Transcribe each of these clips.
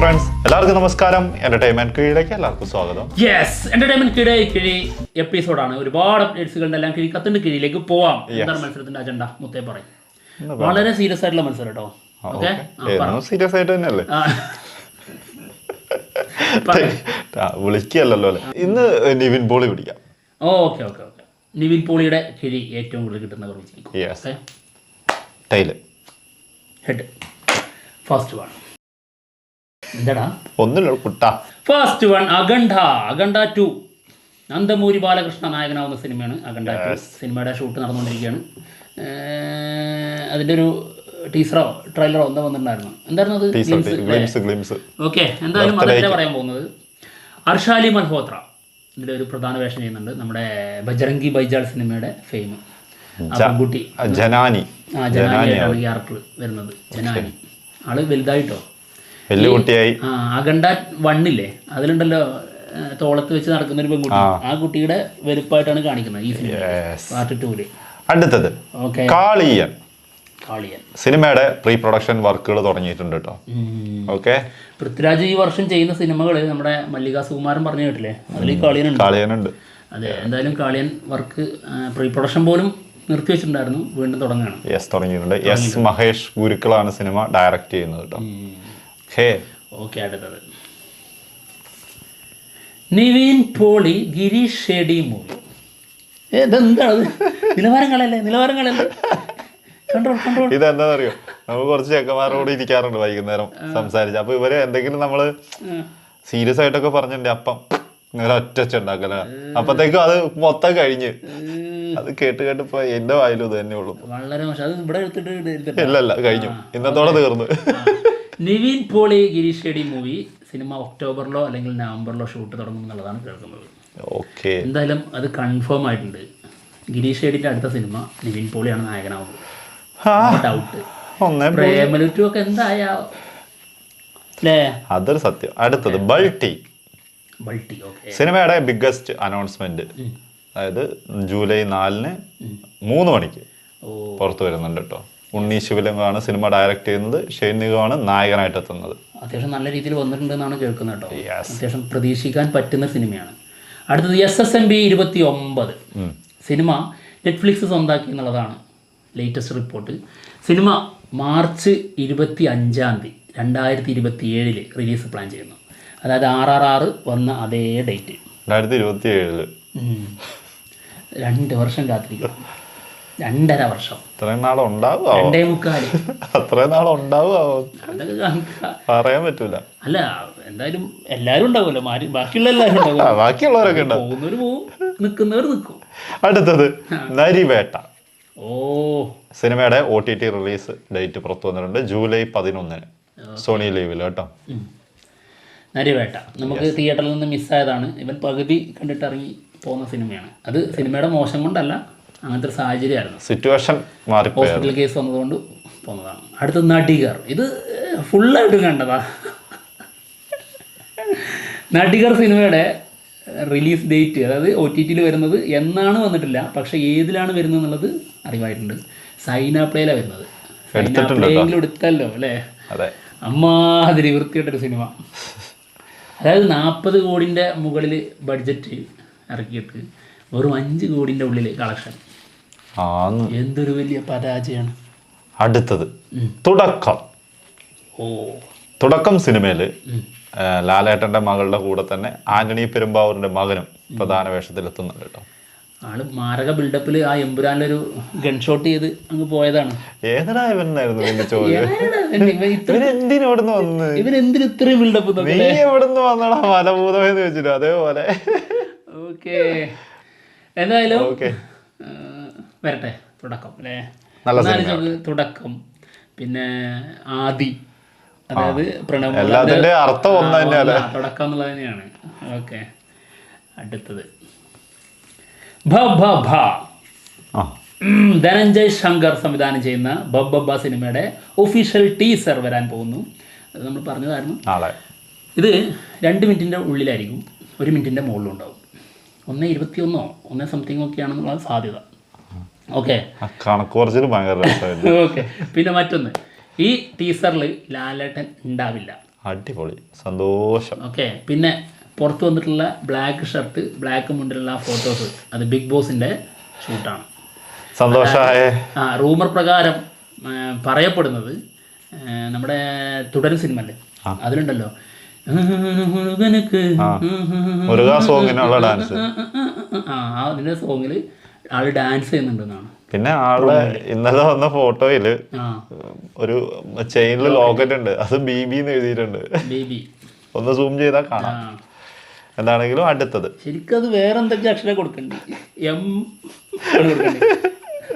Friends, എല്ലാവർക്കും നമസ്കാരം. Entertainment കീഴിലേക്ക് എല്ലാവർക്കും സ്വാഗതം. യെസ്, എന്റർടൈൻമെന്റ് കിഴി എപ്പിസോഡാണ്. ഒരുപാട് അപ്ഡേറ്റ്സുകളുടെ എല്ലാം കത്തുണ്ട് കീഴിലേക്ക് പോവാം. എന്താണ് മത്സരത്തിന്റെ അജണ്ട? മുത്തേ പറയും. വളരെ സീരിയസ് ആയിട്ടുള്ള മത്സരം കേട്ടോ. സീരിയസ് ആയിട്ട് തന്നെയല്ലേ, വിളിക്കല്ലോ അല്ലേ. ഇന്ന് നിവിൻ പോളി പിടിക്കാം. Okay okay okay. നിവിൻ പോളിയുടെ കിഴി ഏറ്റവും കൂടുതൽ കിട്ടുന്നവർ ഹെഡ്. ഫസ്റ്റ് വൺ എന്താടാ? ഒന്നുമില്ല കുട്ടാ. ഫസ്റ്റ് വൺ അഖണ്ഡ 2. നന്ദമൂരി ബാലകൃഷ്ണ നായകനാവുന്ന സിനിമയാണ് അഖണ്ഡ 2. സിനിമയുടെ ഷൂട്ട് നടന്നുകൊണ്ടിരിക്കുകയാണ്. അതിൻ്റെ ഒരു ടീസറോ ട്രെയിലറോ എന്താ വന്നിട്ടുണ്ടായിരുന്നു? എന്തായിരുന്നു അത്? ഓക്കെ, എന്തായാലും അതല്ലേ പറയാൻ പോകുന്നത്. അർഷാലി മൽഹോത്ര ഇതിൻ്റെ ഒരു പ്രധാന വേഷം ചെയ്യുന്നുണ്ട്. നമ്മുടെ ബജറംഗി ബൈജാൾ സിനിമയുടെ ഫെയിം പെൺകുട്ടി ജനാനി. ജനാനിയാണ് ക്യാരക്ടർ വരുന്നത്. ജനാനി ആള് വലുതായിട്ടോ, കുട്ടിയായി. അഖണ്ഡ 1 അതിലുണ്ടല്ലോ തോളത്ത് വെച്ച് നടക്കുന്ന ഒരു പെൺകുട്ടി. ആ കുട്ടിയുടെ വലുപ്പമായിട്ടാണ് കാണിക്കുന്നത് ഈ സിനിമ പാർട്ട് 2. അടുത്തത് കാളിയൻ. സിനിമയുടെ പ്രീ പ്രൊഡക്ഷൻ വർക്കുകൾ തുടങ്ങിയിട്ടുണ്ട് കേട്ടോ. ഓക്കെ, പൃഥ്വിരാജ് ഈ വർഷം ചെയ്യുന്ന സിനിമകൾ നമ്മുടെ മല്ലിക സുകുമാരൻ പറഞ്ഞു കേട്ടില്ലേ, അതിൽ കാളിയനുണ്ട്. അതെ, എന്തായാലും കാളിയൻ വർക്ക് പ്രീ പ്രൊഡക്ഷൻ പോലും നിർത്തിവെച്ചിട്ടുണ്ടായിരുന്നു, വീണ്ടും തുടങ്ങുകയാണ്. തുടങ്ങിയിട്ടുണ്ട്. എസ് മഹേഷ് ഗുരുക്കളാണ് സിനിമ ഡയറക്റ്റ് ചെയ്യുന്നത് കേട്ടോ. ഓക്കെ, അടുത്തത് നിവിൻ പോളി ഗിരീഷ് ഷെഡി മൂവി. ഇതെന്താണ്? നിലവാരങ്ങളല്ലേ ഇതെന്താ അറിയോ, നമുക്ക് കുറച്ച് ചെക്കന്മാരോട് ഇരിക്കാറുണ്ട് വൈകുന്നേരം സംസാരിച്ച്. അപ്പൊ ഇവര് എന്തെങ്കിലും നമ്മള് സീരിയസ് ആയിട്ടൊക്കെ പറഞ്ഞിട്ടുണ്ട്, അപ്പം ഇങ്ങനെ ഒറ്റ ഉണ്ടാക്കല. അപ്പത്തേക്കും അത് മൊത്തം കഴിഞ്ഞ് അത് കേട്ട് കേട്ടിപ്പോ എന്റെ വായിലും ഇത് തന്നെ ഉള്ളു. വളരെ മോശം. അത് ഇവിടെ എടുത്തിട്ട് ഇല്ലല്ല, കഴിഞ്ഞു, ഇന്നത്തോടെ തീർന്നു. നിവിൻ പോളി ഗിരീഷ് ഷെഡി മൂവി സിനിമ ഒക്ടോബറിലോ അല്ലെങ്കിൽ നവംബറിലോ ഷൂട്ട് തുടങ്ങും എന്നുള്ളതാണ് കേൾക്കുന്നത്. ഓക്കെ, എന്തായാലും അത് കൺഫേം ആയിട്ടുണ്ട്. ഗിരീഷ് ഷെഡിന്റെ അടുത്ത സിനിമ നിവിൻ പോളിയാണ് നായകനാവുന്നത്. ഡൗട്ട്. പ്രേമലുറ്റു ഒക്കെ എന്തായാ അല്ലേ? അതൊരു സത്യം. അടുത്തത് ബൾട്ടി. സിനിമയുടെ ബിഗ്ഗസ്റ്റ് അനൗൺസ്മെന്റ്, അതായത് ജൂലൈ 4 3 മണിക്ക് പുറത്തു വരുന്നുണ്ട് കേട്ടോ. ഉണ്ണി ശിവലിംഗമാണ് സിനിമ ഡയറക്റ്റ് ചെയ്യുന്നത്. ഷെയ്ൻ നിഗമാണ് നായകനായിട്ട് എത്തുന്നത്. അത്യാവശ്യം നല്ല രീതിയിൽ വന്നിട്ടുണ്ടെന്നാണ് കേൾക്കുന്നത് കേട്ടോ. അത്യാവശ്യം പ്രതീക്ഷിക്കാൻ പറ്റുന്ന സിനിമയാണ്. അടുത്തത് SSMB 29 സിനിമ നെറ്റ്ഫ്ലിക്സ് സ്വന്താക്കി എന്നുള്ളതാണ് latest report. Cinema March 25 2027 release plan ചെയ്യുന്നു. അതായത് RRR വന്ന അതേ ഡേറ്റ് 2027. 2 വർഷം കാത്തിരിക്കണം. 2.5 വർഷം. അത്രയും നാളുണ്ടാവും. 2.25. അത്രയും നാളുണ്ടാവും. പറയാൻ പറ്റൂല. അല്ല, എന്തായാലും എല്ലാവരും ഉണ്ടാവുമല്ലോ, ബാക്കിയുള്ള എല്ലാവരും ഉണ്ടാവും. ബാക്കിയുള്ളവരൊക്കെ ഉണ്ടാവും. പോകുന്നവർ പോവും, നിൽക്കുന്നവർ നിൽക്കും. അടുത്തത് നരിവേട്ട. സിനിമയുടെ OTT റിലീസ് ഡേറ്റ് പുറത്തു വന്നിട്ടുണ്ട്. ജൂലൈ 11 സോണി ലീവിൽ കേട്ടോ. നരിവേട്ട നമുക്ക് തിയേറ്ററിൽ നിന്ന് മിസ്സായതാണ്. ഇവൻ പകുതി കണ്ടിട്ട് ഇറങ്ങി പോകുന്ന സിനിമയാണ്. അത് സിനിമയുടെ മോശം കൊണ്ടല്ല, അങ്ങനത്തെ ഒരു സാഹചര്യമായിരുന്നു. സിറ്റുവേഷൻ മാറി, ഹോസ്പിറ്റൽ കേസ് വന്നതുകൊണ്ട് പോകുന്നതാണ്. അടുത്ത നടികർ. ഇത് ഫുള്ളായിട്ട് കണ്ടതാ. നടികർ സിനിമയുടെ റിലീസ് ഡേറ്റ്, അതായത് OTT വരുന്നത് എന്നാണ് വന്നിട്ടില്ല, പക്ഷെ ഏതിലാണ് വരുന്നത് എന്നുള്ളത് അറിവായിട്ടുണ്ട്. സൈനാപ്ലേയിലാണ് വരുന്നത്. സൈനാപ്ലേയിൽ എടുത്തല്ലോ അല്ലേ? അമ്മാതിരി വൃത്തിയായിട്ടൊരു സിനിമ. അതായത് 40 കോടിൻ്റെ മുകളിൽ ബഡ്ജറ്റ് ഇറക്കിയിട്ട് വെറും 5 കോടിൻ്റെ ഉള്ളിൽ കളക്ഷൻ. എന്തൊരു വലിയ പരാജയമാണ്. അടുത്തത് തുടക്കം സിനിമയിൽ ലാലേട്ടൻ്റെ മകളുടെ കൂടെ തന്നെ ആന്റണി പെരുമ്പാവൂരിൻ്റെ മകനും പ്രധാന വേഷത്തിലെത്തുന്നുണ്ട് കേട്ടോ. ആള് മാരക ബിൽഡപ്പിൽ ആ എമ്പുരാനിലൊരു ഗൺ ഷോട്ട് ചെയ്ത് അങ്ങ് പോയതാണ്. ഏതാ ഇവനായിരുന്നു ഇവനെന്തിന് ഇത്രയും ബിൽഡപ്പ് എവിടുന്ന് വന്നടാ മലഭൂതമെന്ന് വെച്ചിട്ട് അതേപോലെ. ഓക്കെ, എന്തായാലും വരട്ടെ. തുടക്കം അല്ലേ? തുടക്കം, പിന്നെ ആദി, അതായത് പ്രണവ്, അർത്ഥം തുടക്കം എന്നുള്ളത് തന്നെയാണ്. ഓക്കെ, അടുത്തത് ധനഞ്ജയ് ശങ്കർ സംവിധാനം ചെയ്യുന്ന ബബ്ബ സിനിമയുടെ ഒഫീഷ്യൽ ടീസർ വരാൻ പോകുന്നു. അത് നമ്മൾ പറഞ്ഞതായിരുന്നു. ഇത് 2 മിനിറ്റിൻ്റെ ഉള്ളിലായിരിക്കും, 1 മിനിറ്റിൻ്റെ മുകളിലുണ്ടാവും. 1:21 1 സംതിങ് ഒക്കെയാണെന്നുള്ള സാധ്യത. Okay, okay. പിന്നെ മറ്റൊന്ന്, ഈ ടീസറിൽ ലാലേട്ടൻ ഉണ്ടാവില്ല. അടിപൊളി, സന്തോഷം. ഓക്കെ. പിന്നെ പുറത്ത് വന്നിട്ടുള്ള ബ്ലാക്ക് ഷർട്ട് ബ്ലാക്ക് മുണ്ടിലുള്ള ഫോട്ടോസ് അത് ബിഗ് ബോസിൻ്റെ ഷൂട്ടാണ്. സന്തോഷമായ റൂമർ പ്രകാരം പറയപ്പെടുന്നത് നമ്മുടെ തുടരും സിനിമല്ലേ അതിലുണ്ടല്ലോ സോങ്ങിനുള്ള ഡാൻസ്, അതിൻ്റെ സോങ്ങിൽ ആള് ഡാൻസ് ചെയ്യുന്നുണ്ടെന്നാണ്. പിന്നെ ആള് ഇന്നലെ വന്ന ഫോട്ടോയില് ഒരു ചെയിനിൽ ലോക്കറ്റ് ഉണ്ട്, അത് ബിബി എന്ന് എഴുതിയിട്ടുണ്ട്. ബേബി ഒന്ന് സൂം ചെയ്താൽ കാണാം. എന്താണെങ്കിലും അടുത്തത് ശരിക്കും അത് വേറെ എന്തൊക്കെ അക്ഷരം കൊടുക്കണ്ടേ, എം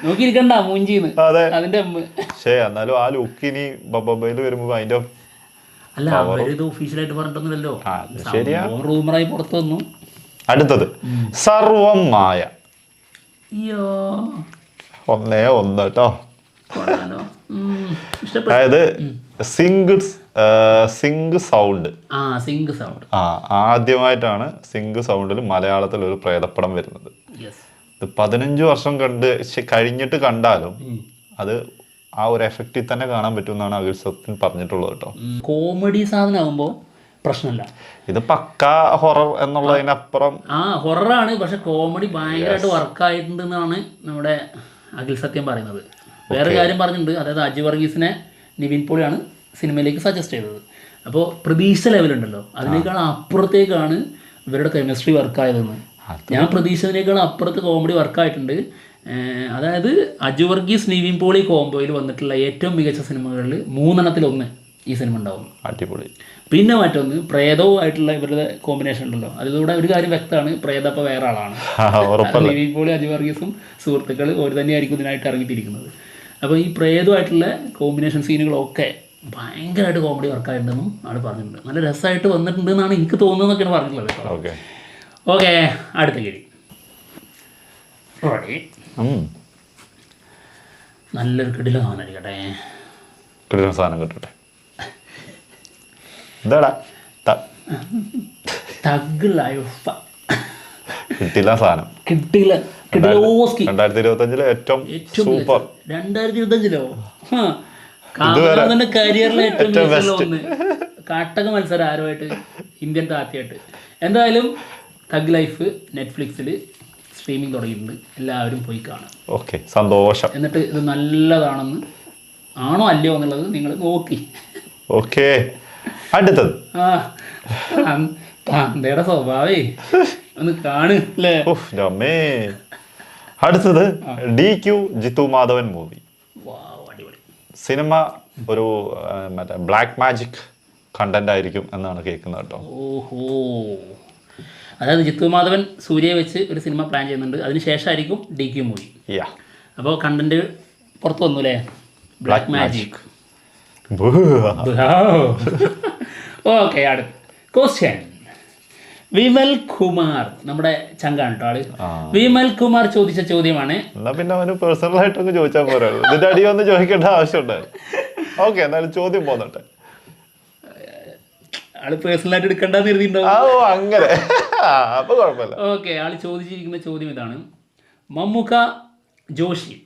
നോക്കിയിരിക്കണ്ട മൂഞ്ചിന്ന്. അതെ, അതിന്റെ പക്ഷേ എന്നാലും ആ ലുക്ക് ഇനി ബൊബൈൽ വരുമ്പോ അതിന്റെ അല്ല അവരിത് ഒഫീഷ്യലായിട്ട് പറഞ്ഞിട്ടൊന്നുമല്ലോ, ശരിയാ, റൂമറായി പുറത്തു വന്നു. അടുത്തത് സർവം മായ. അയ്യോ ഒന്നേ ഒന്ന് കേട്ടോ. ഇഷ്ടപ്പെട്ടു. അതായത് സിംഗ് സൗണ്ട്. സിംഗ് സൗണ്ട് ആദ്യമായിട്ടാണ് സിംഗ് സൗണ്ടിൽ മലയാളത്തിൽ ഒരു പ്രേതപ്പടം വരുന്നത്. ഇത് 15 വർഷം കഴിഞ്ഞിട്ട് കണ്ടാലും അത് ആ ഒരു എഫക്റ്റിൽ തന്നെ കാണാൻ പറ്റുമെന്നാണ് അഖിൽ സത്യൻ പറഞ്ഞിട്ടുള്ളത് കേട്ടോ. കോമഡി സാധനമാകുമ്പോൾ പ്രശ്നമില്ല, ഇത് പക്കാ ഹൊറർ എന്നുള്ളതിനപ്പുറം ഹൊററാണ്, പക്ഷെ കോമഡി ഭയങ്കരമായിട്ട് വർക്കായിട്ടുണ്ടെന്നാണ് നമ്മുടെ അഖിൽ സത്യം പറയുന്നത്. വേറെ കാര്യം പറഞ്ഞിട്ടുണ്ട്, അതായത് അജു വർഗീസിനെ നിവിൻ പോളിയാണ് സിനിമയിലേക്ക് സജസ്റ്റ് ചെയ്തത്. അപ്പോൾ പ്രതീക്ഷ ലെവലുണ്ടല്ലോ, അതിനേക്കാൾ അപ്പുറത്തേക്കാണ് ഇവരുടെ കെമിസ്ട്രി വർക്കായതെന്ന്. ഞാൻ പ്രതീക്ഷിച്ചതിനേക്കാൾ അപ്പുറത്ത് കോമഡി വർക്കായിട്ടുണ്ട്. അതായത് അജു വർഗീസ് നിവിൻ പോളി കോംബോയിൽ വന്നിട്ടുള്ള ഏറ്റവും മികച്ച സിനിമകളിൽ 3 ഈ സിനിമ ഉണ്ടാവും. അടിപൊളി. പിന്നെ മറ്റൊന്ന് പ്രേതവുമായിട്ടുള്ള ഇവരുടെ കോമ്പിനേഷൻ ഉണ്ടല്ലോ, അതിലൂടെ ഒരു കാര്യം വ്യക്തമാണ്, പ്രേതം അപ്പോൾ വേറെ ആളാണ്. നിവിൻ പോളി അജു വർഗീസും സുഹൃത്തുക്കൾ ഒരു തന്നെയായിരിക്കും ഇതിനായിട്ട് ഇറങ്ങിത്തിരിക്കുന്നത്. അപ്പോൾ ഈ പ്രേതമായിട്ടുള്ള കോമ്പിനേഷൻ സീനുകളൊക്കെ ഭയങ്കരമായിട്ട് കോമഡി വർക്കായിട്ടുണ്ടെന്നും ആണ് പറഞ്ഞിട്ടുണ്ട്. നല്ല രസമായിട്ട് വന്നിട്ടുണ്ട് എന്നാണ് എനിക്ക് തോന്നുന്നതെന്നൊക്കെയാണ് പറഞ്ഞിട്ടുള്ളത്. ഓക്കെ, അടുത്ത കേരി നല്ലൊരു കിടില സാധനമായിരിക്കട്ടെ. കിടിലൻ സാധനം കിട്ടട്ടെ. എന്താടാ തഗ് ലൈഫ് കിട്ടില്ല സാധനം, കിട്ടില്ല. 2025 ഏറ്റവും സൂപ്പർ. 2025 കാമറാജന്റെ കരിയറിലെ ഏറ്റവും ഒന്ന് കാട്ടക മത്സരം ആരുമായിട്ട്, ഇന്ത്യൻ താത്തിയായിട്ട്. എന്തായാലും തഗ് ലൈഫ് നെറ്റ്ഫ്ലിക്സിൽ സ്ട്രീമിംഗ് തുടങ്ങിയിട്ടുണ്ട്, എല്ലാവരും പോയി കാണാം. ഓക്കെ, സന്തോഷം. എന്നിട്ട് ഇത് നല്ലതാണെന്ന് ആണോ അല്ലയോ എന്നുള്ളത് നിങ്ങൾ നോക്കി. ഓക്കെ, അടുത്തത് തന്തയുടെ സ്വഭാവേ ഒന്ന് കാണു അല്ലേ. അടുത്തത് DQ ജിത്തു മാധവൻ മൂവി. അടിപൊളി സിനിമ ഒരു മറ്റേ ബ്ലാക്ക് മാജിക് കണ്ടന്റ് ആയിരിക്കും എന്നാണ് കേൾക്കുന്നത് കേട്ടോ. ഓഹോ, അതായത് ജിത്തു മാധവൻ സൂര്യയെ വെച്ച് ഒരു സിനിമ പ്ലാൻ ചെയ്യുന്നുണ്ട്, അതിനുശേഷമായിരിക്കും DQ മൂവി. അപ്പോൾ കണ്ടന്റ് പുറത്ത് വന്നു അല്ലേ, ബ്ലാക്ക് മാജിക്. ഓക്കെ, അടുത്ത ക്വസ്റ്റ്യൻ. വിമൽ കുമാർ നമ്മുടെ ചങ്കാണ് കേട്ടോ ആള്. വിമൽ കുമാർ ചോദിച്ച ചോദ്യമാണ്. എന്നാ പിന്നെ അവന് പേഴ്സണൽ ആയിട്ടൊക്കെ ചോദിച്ചാൽ പോരാ, ഇതിന്റെ അടിയൊന്നും ചോദിക്കേണ്ട ആവശ്യമുണ്ട്. ഓക്കെ, എന്നാലും ചോദ്യം പോന്നട്ടെ. ആള് പേഴ്സണൽ ആയിട്ട് എടുക്കണ്ടെന്ന് എഴുതിയിട്ടുണ്ടാവും. അങ്ങനെ അപ്പൊ കുഴപ്പമില്ല. ഓക്കെ, ആള് ചോദിച്ചിരിക്കുന്ന ചോദ്യം ഇതാണ്. മമ്മൂക്ക ജോഷി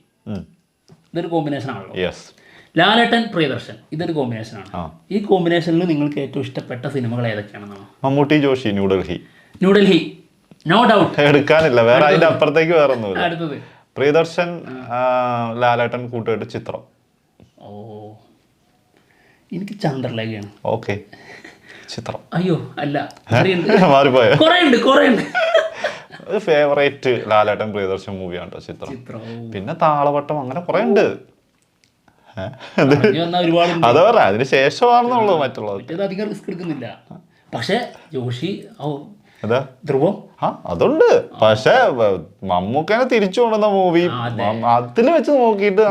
ഇതൊരു കോമ്പിനേഷൻ ആണല്ലോ. ലാലേട്ടൻ പ്രിയദർശൻ ഇതൊരു കോമ്പിനേഷനാണ്. ഈ കോമ്പിനേഷനിൽ നിങ്ങൾക്ക് ഏറ്റവും ഇഷ്ടപ്പെട്ട സിനിമകൾ ഏതൊക്കെയാണെന്നാണ്? Mammootty Joshiy New Delhi, no doubt. എടുക്കാനില്ല, വേറെ അതിന്റെ അപ്പുറത്തേക്ക് വേറെ ഒന്നുമില്ല. അടുത്തത് പ്രിയദർശൻ ലാലേട്ടൻ കൂട്ടുകെട്ട് ചിത്രം. ഓ, എനിക്ക് ചന്ദ്രലേഖയാണ്. ഓക്കെ, ചിത്രം. അയ്യോ അല്ല, മാറിപ്പോയ കുറേ ഉണ്ട്. ഫേവറേറ്റ് ലാലേട്ടൻ പ്രിയദർശൻ മൂവിയാണ് കേട്ടോ ചിത്രം. പിന്നെ താളവട്ടം, അങ്ങനെ കുറെ ഉണ്ട്. അതാ പറയാ, അതിന് ശേഷമാണെന്നുള്ളൂ മറ്റുള്ളത്. അധികം റിസ്ക് എടുക്കുന്നില്ല. പക്ഷെ ജോഷി ധ്രുവം അതുണ്ട്. പക്ഷെ മമ്മൂക്കനെ തിരിച്ചു കൊണ്ടുവന്ന മൂവി അതിൽ വെച്ച് നോക്കിയിട്ട്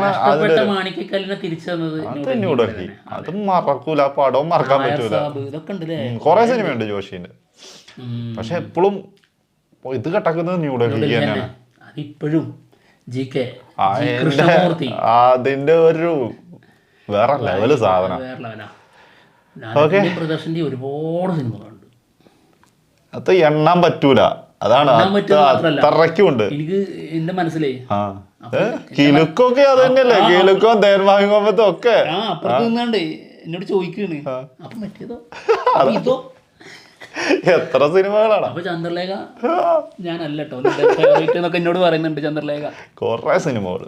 ന്യൂഡൽഹി അത് മറക്കൂല, ആ പടവും മറക്കാൻ പറ്റൂല. കൊറേ സിനിമയുണ്ട് ജോഷിന്റെ, പക്ഷെ എപ്പോഴും ഇത് കട്ടക്കുന്നത് ന്യൂഡൽഹി തന്നെയാണ്. ഇപ്പോഴും അതിന്റെ ഒരു വേറെ ലെവല് സാധനം. ഒരുപാട് സിനിമകളുണ്ട്, അത് എണ്ണാൻ പറ്റൂല. അതാണ് അത്രയ്ക്കുണ്ട്. എനിക്ക് എന്റെ മനസ്സിലേ കിലുക്കൊക്കെ അത് തന്നെയല്ലേ, കിലുക്കോ തേന്മാവിൻ കൊമ്പത്തും ഒക്കെ അപ്പുറത്ത് നിന്നാണ്ട് എന്നോട് ചോദിക്കുകയാണ് അപ്പൊ മറ്റേതോ അപ്പൊ ഇതോ എത്ര സിനിമകളാണ്. അപ്പൊ ചന്ദ്രലേഖ ഞാനല്ല കേട്ടോ ഫേവറേറ്റ് എന്നൊക്കെ എന്നോട് പറയുന്നുണ്ട്. ചന്ദ്രലേഖ കുറേ സിനിമകൾ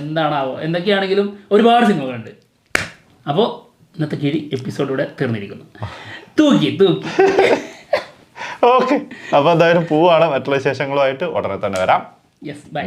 എന്താണാവോ. എന്തൊക്കെയാണെങ്കിലും ഒരുപാട് സിനിമകളുണ്ട്. അപ്പോൾ ഇന്നത്തെ കിഴി എപ്പിസോഡിലൂടെ തീർന്നിരിക്കുന്നു. തൂക്കി ഓക്കെ. അപ്പോൾ എന്തായാലും പോവാണ്. മറ്റുള്ള വിശേഷങ്ങളുമായിട്ട് ഉടനെ തന്നെ വരാം. Yes, by.